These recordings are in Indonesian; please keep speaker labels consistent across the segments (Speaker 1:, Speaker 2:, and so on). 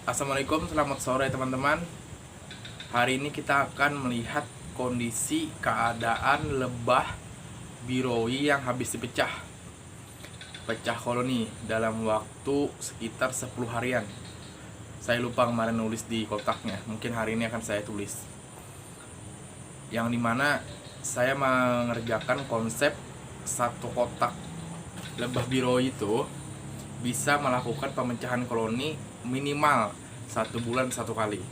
Speaker 1: Assalamualaikum, selamat sore teman-teman. Hari ini kita akan melihat kondisi keadaan lebah biroi yang habis dipecah. Pecah koloni dalam waktu sekitar 10 harian. Saya lupa kemarin nulis di kotaknya, mungkin hari ini akan saya tulis. Yang dimana saya mengerjakan konsep satu kotak lebah biroi itu bisa melakukan pemecahan koloni minimal 1 bulan 1 kali,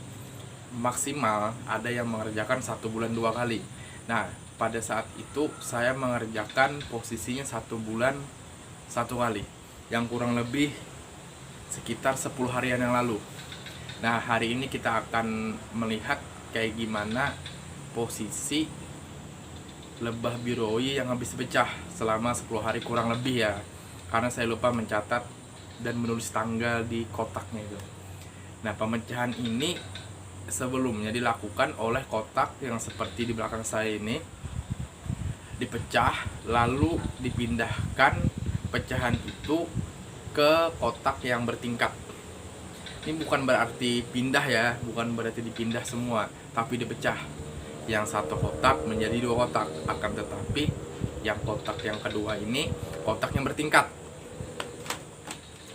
Speaker 1: maksimal ada yang mengerjakan 1 bulan 2 kali. Nah, pada saat itu saya mengerjakan posisinya 1 bulan 1 kali, yang kurang lebih sekitar 10 harian yang lalu. Nah, hari ini kita akan melihat kayak gimana posisi lebah biroi yang habis pecah selama 10 hari kurang lebih ya, karena saya lupa mencatat dan menulis tanggal di kotaknya itu. Nah, pemecahan ini sebelumnya dilakukan oleh kotak yang seperti di belakang saya ini, dipecah lalu dipindahkan pecahan itu ke kotak yang bertingkat. Ini bukan berarti pindah ya, bukan berarti dipindah semua, tapi dipecah. Yang satu kotak menjadi 2 kotak, akan tetapi yang kotak yang kedua ini kotak yang bertingkat.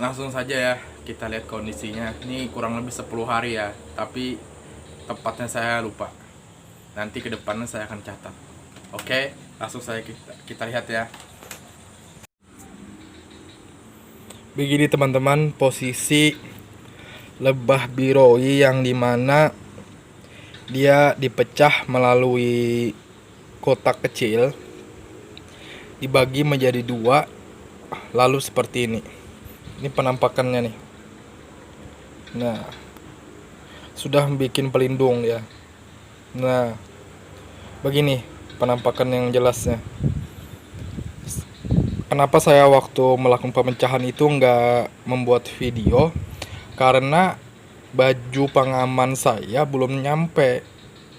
Speaker 1: Langsung saja ya, kita lihat kondisinya. Ini kurang lebih 10 hari ya, tapi tepatnya saya lupa. Nanti ke depannya saya akan catat. Oke, langsung saya kita lihat ya. Begini teman-teman, posisi lebah biroi yang dimana dia dipecah melalui kotak kecil, dibagi menjadi 2, lalu seperti ini. Ini penampakannya nih. Nah, sudah bikin pelindung ya. Nah, begini penampakan yang jelasnya. Kenapa saya waktu melakukan pemecahan itu nggak membuat video? Karena baju pengaman saya belum nyampe,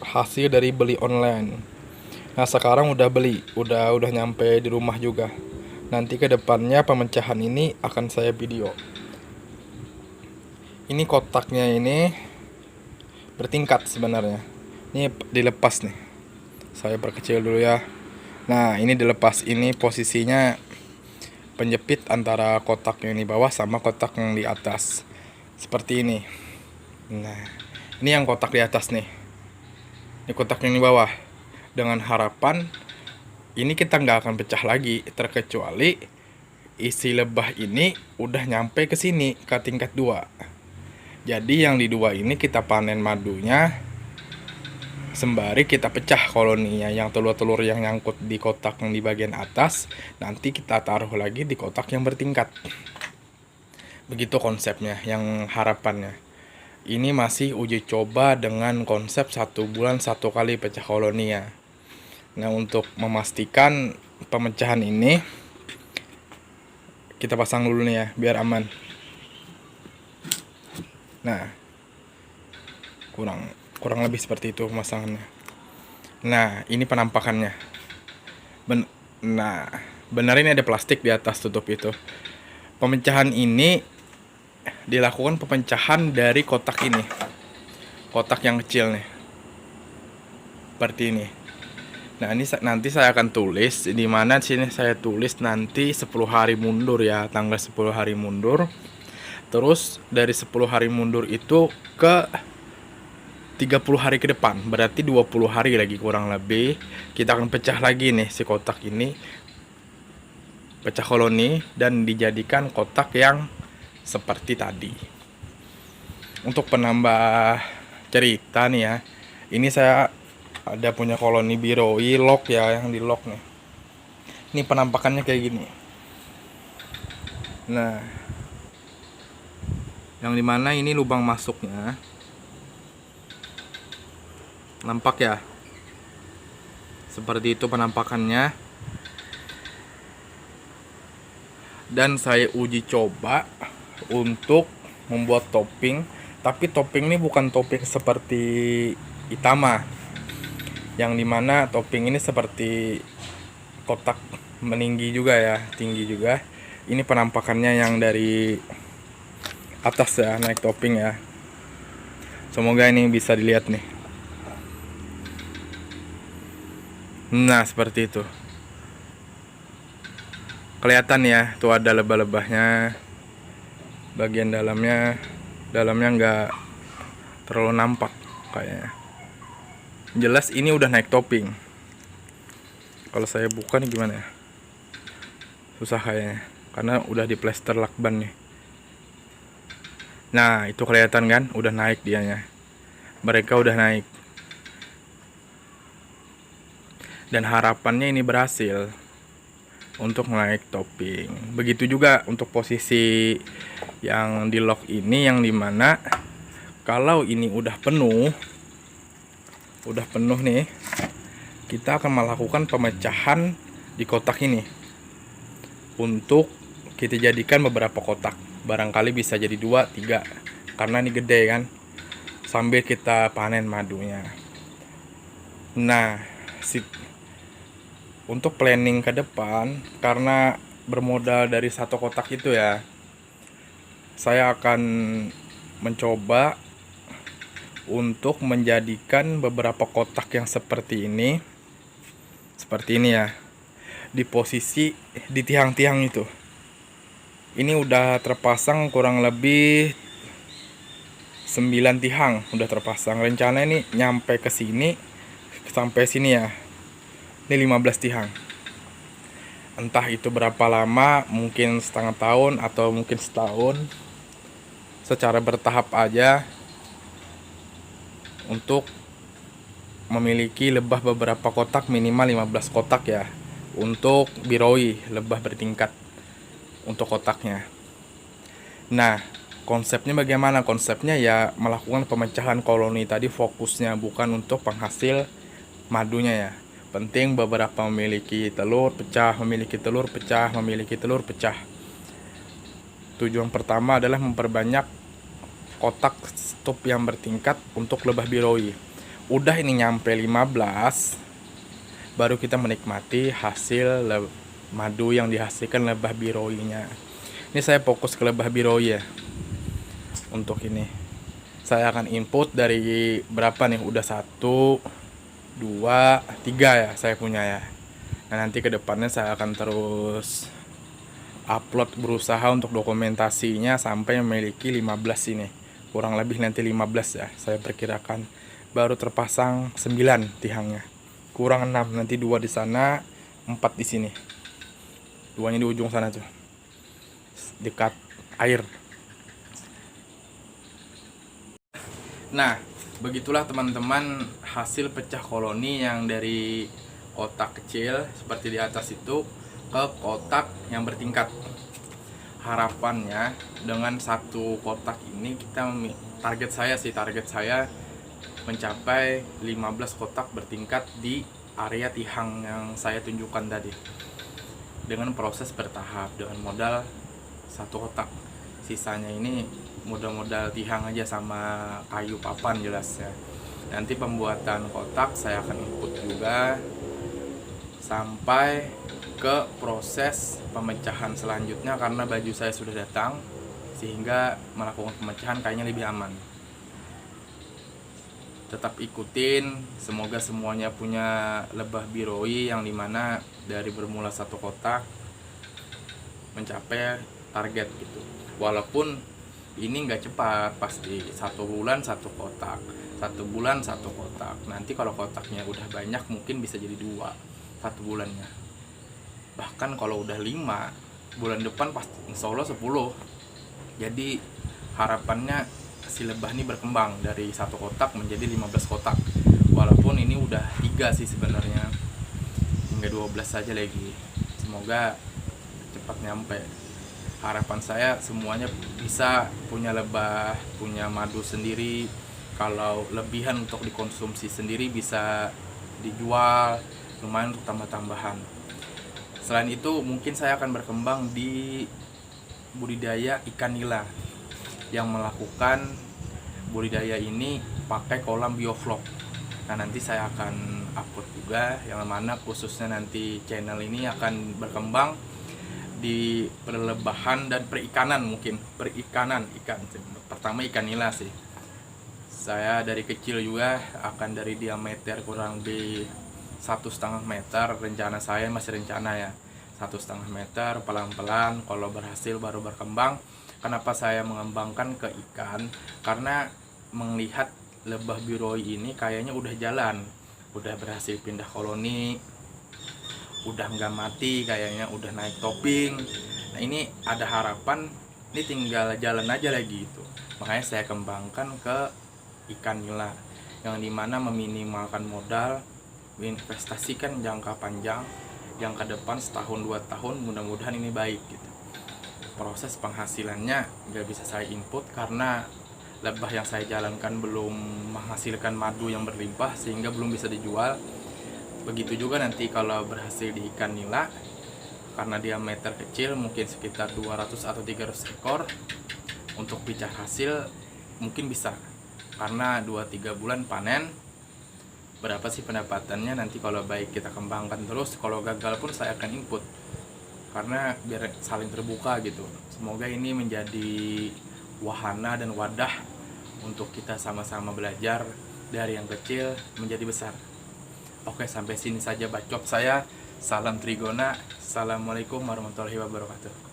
Speaker 1: hasil dari beli online. Nah, sekarang udah beli, udah nyampe di rumah juga. Nanti ke depannya pemecahan ini akan saya video. Ini kotaknya ini bertingkat sebenarnya. Ini dilepas nih. Saya perkecil dulu ya. Nah, ini dilepas. Ini posisinya penjepit antara kotak yang di bawah sama kotak yang di atas. Seperti ini. Nah, ini yang kotak di atas nih. Ini kotak yang di bawah. Dengan harapan ini kita nggak akan pecah lagi, terkecuali isi lebah ini udah nyampe ke sini, ke tingkat 2. Jadi yang di 2 ini kita panen madunya, sembari kita pecah koloninya. Yang telur-telur yang nyangkut di kotak yang di bagian atas nanti kita taruh lagi di kotak yang bertingkat. Begitu konsepnya, yang harapannya. Ini masih uji coba dengan konsep 1 bulan 1 kali pecah koloninya. Nah, untuk memastikan pemecahan ini kita pasang dulu nih ya, biar aman. Nah, kurang lebih seperti itu pemasangannya. Nah, ini penampakannya. Benar ini ada plastik di atas tutup itu. Pemecahan ini dilakukan pemecahan dari kotak ini, kotak yang kecil nih, seperti ini. Nah, ini nanti saya akan tulis di mana sini, saya tulis nanti 10 hari mundur ya, tanggal 10 hari mundur. Terus dari 10 hari mundur itu ke 30 hari ke depan, berarti 20 hari lagi kurang lebih. Kita akan pecah lagi nih si kotak ini, pecah koloni dan dijadikan kotak yang seperti tadi. Untuk penambah cerita nih ya, ini saya ada punya koloni biroi lock ya, yang di lock nih. Ini penampakannya kayak gini. Nah, yang dimana ini lubang masuknya, nampak ya, seperti itu penampakannya. Dan saya uji coba untuk membuat topping, tapi topping ini bukan topping seperti Itama, yang dimana topping ini seperti kotak meninggi juga ya, tinggi juga. Ini penampakannya yang dari atas ya, naik topping ya. Semoga ini bisa dilihat nih. Nah, seperti itu. Kelihatan ya, tuh ada lebah-lebahnya. Bagian dalamnya nggak terlalu nampak kayaknya. Jelas ini udah naik topping. Kalau saya buka nih gimana ya? Susah kayaknya, karena udah di plester lakban nih. Nah, itu kelihatan kan, udah naik dianya. Mereka udah naik. Dan harapannya ini berhasil untuk naik topping. Begitu juga untuk posisi yang di lock ini, yang dimana kalau ini udah penuh nih, kita akan melakukan pemecahan di kotak ini untuk kita jadikan beberapa kotak. Barangkali bisa jadi 2, 3 karena ini gede kan, sambil kita panen madunya. Nah, untuk planning ke depan, karena bermodal dari satu kotak itu ya, saya akan mencoba untuk menjadikan beberapa kotak yang seperti ini ya, di posisi di tiang-tiang itu. Ini udah terpasang kurang lebih 9 tiang udah terpasang. Rencana ini nyampe ke sini, sampai sini ya. Ini 15 tiang. Entah itu berapa lama, mungkin setengah tahun atau mungkin setahun. Secara bertahap aja untuk memiliki lebah beberapa kotak, minimal 15 kotak ya, untuk biroi, lebah bertingkat untuk kotaknya. Nah, konsepnya bagaimana? Konsepnya ya melakukan pemecahan koloni tadi, fokusnya bukan untuk penghasil madunya ya. Penting beberapa memiliki telur pecah, memiliki telur pecah, memiliki telur pecah. Tujuan pertama adalah memperbanyak kotak stop yang bertingkat untuk lebah biroi. Udah ini nyampe 15, baru kita menikmati hasil madu yang dihasilkan lebah biroinya. Ini saya fokus ke lebah biroi ya. Untuk ini saya akan input dari berapa nih, udah 1, 2, 3 ya saya punya ya. Nah, nanti kedepannya saya akan terus upload, berusaha untuk dokumentasinya sampai memiliki 15 ini. Kurang lebih nanti 15 ya saya perkirakan. Baru terpasang 9 tiangnya. Kurang 6, nanti 2 di sana, 4 di sini. 2-nya di ujung sana tuh, dekat air. Nah, begitulah teman-teman hasil pecah koloni yang dari kotak kecil seperti di atas itu ke kotak yang bertingkat. Harapannya dengan satu kotak ini kita target saya mencapai 15 kotak bertingkat di area tihang yang saya tunjukkan tadi, dengan proses bertahap, dengan modal satu kotak. Sisanya ini modal tihang aja sama kayu papan jelasnya. Nanti pembuatan kotak saya akan input juga sampai ke proses pemecahan selanjutnya, karena baju saya sudah datang sehingga melakukan pemecahan kayaknya lebih aman. Tetap ikutin, semoga semuanya punya lebah biroi yang dimana dari bermula satu kotak mencapai target gitu. Walaupun ini nggak cepat, pasti 1 bulan 1 kotak, 1 bulan 1 kotak. Nanti kalau kotaknya udah banyak mungkin bisa jadi 2 1 bulannya. Bahkan kalau udah 5 bulan depan pasti insya Allah 10. Jadi harapannya si lebah ini berkembang dari 1 kotak menjadi 15 kotak. Walaupun ini udah 3 sih sebenarnya, hingga 12 saja lagi. Semoga cepat nyampe. Harapan saya semuanya bisa punya lebah, punya madu sendiri. Kalau lebihan untuk dikonsumsi sendiri bisa dijual, lumayan untuk tambah-tambahan. Selain itu mungkin saya akan berkembang di budidaya ikan nila, yang melakukan budidaya ini pakai kolam bioflok. Nah, nanti saya akan upload juga, yang mana khususnya nanti channel ini akan berkembang di perlebahan dan perikanan. Mungkin perikanan ikan, pertama ikan nila sih, Saya dari kecil juga akan dari diameter kurang lebih 1,5 meter. Rencana saya masih rencana ya, 1,5 meter, pelan-pelan. Kalau berhasil baru berkembang. Kenapa saya mengembangkan ke ikan? Karena melihat lebah biroi ini kayaknya udah jalan, udah berhasil pindah koloni, udah nggak mati, kayaknya udah naik topping. Nah ini ada harapan, ini tinggal jalan aja lagi itu. Makanya saya kembangkan ke ikan nila, yang dimana meminimalkan modal, investasikan jangka panjang, yang ke depan setahun 2 tahun mudah-mudahan ini baik gitu. Proses penghasilannya nggak bisa saya input karena lebah yang saya jalankan belum menghasilkan madu yang berlimpah sehingga belum bisa dijual. Begitu juga nanti kalau berhasil di ikan nila, karena diameter kecil mungkin sekitar 200 atau 300 ekor, untuk bicara hasil mungkin bisa, karena 2-3 bulan panen. Berapa sih pendapatannya nanti kalau baik kita kembangkan terus, kalau gagal pun saya akan input, karena biar saling terbuka gitu. Semoga ini menjadi wahana dan wadah untuk kita sama-sama belajar dari yang kecil menjadi besar. Oke, sampai sini saja bacot saya. Salam Trigona. Assalamualaikum warahmatullahi wabarakatuh.